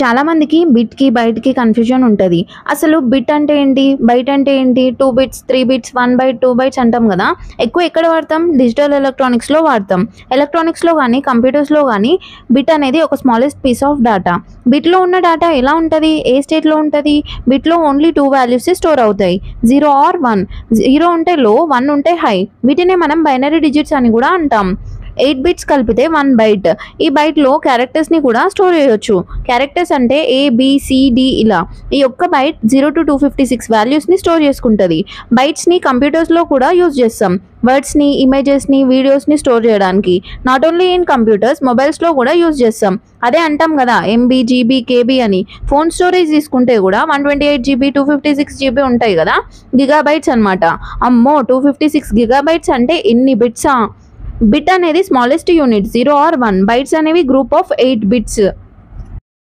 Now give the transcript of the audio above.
చాలా మందికి బిట్‌కి, బైట్‌కి కన్‌ఫ్యూజన్ ఉంటది. అసలు బిట్ అంటే ఏంటి? బైట్ అంటే ఏంటి? 2 బిట్స్, 3 బిట్స్, 1 బైట్, 2 బైట్స్ అంటాం గదా! ఎక్కువ ఎక్కడ వాడతాం? డిజిటల్ ఎలక్ట్రానిక్స్‌లో వాడతాం. ఎలక్ట్రానిక్స్‌లో గానీ, కంప్యూటర్స్‌లో గానీ బిట్ అనేది ఒక స్మాలెస్ట్ పీస్ ఆఫ్ డాటా. బిట్‌లో ఉన్న డాటా ఎలా ఉంటది? ఏ స్టేట్‌లో ఉంటది? బిట్‌లో ఓన్లీ 2 వాల్యూసే స్టోర్ అవుతాయి. 0 ఆర్ 1. 0 ఉంటే లో, 1 ఉంటే హై. వీటినే మనం బైనరీ డిజిట్స్ అని గూడా అంటాం. 8 బిట్స్ కలిపితే 1 బైట్. ఈ బైట్‌లో క్యారెక్టర్స్‌ని కూడా స్టోర్ చేయొచ్చు. క్యారెక్టర్స్ అంటే ఏ, బి, సి, డి ఇలా. ఈ ఒక్క బైట్ 0-256 వాల్యూస్‌ని స్టోర్ చేసుకుంటది. బైట్స్‌ని కంప్యూటర్స్‌లో కూడా యూజ్ చేస్తాం. వర్డ్స్‌ని, ఇమేజెస్‌ని, వీడియోస్‌ని స్టోర్ చేయడానికి. నాట్ ఓన్లీ ఇన్ కంప్యూటర్స్, మొబైల్స్‌లో కూడా యూజ్ చేస్తాం. అదే అంటాం కదా ఎంబీ, జీబీ, కేబీ అని. ఫోన్ స్టోరేజ్ తీసుకుంటే కూడా 128 జీబీ, 256 జీబీ ఉంటాయి కదా! గిగాబైట్స్ అన్నమాట. అమ్మో! 256 గిగాబైట్స్ అంటే ఎన్ని బిట్సా? బిట్ అనేది స్మాలెస్ట్ యూనిట్ 0 ఆర్ 1. బైట్స్ అనేవి గ్రూప్ ఆఫ్ 8 బిట్స్.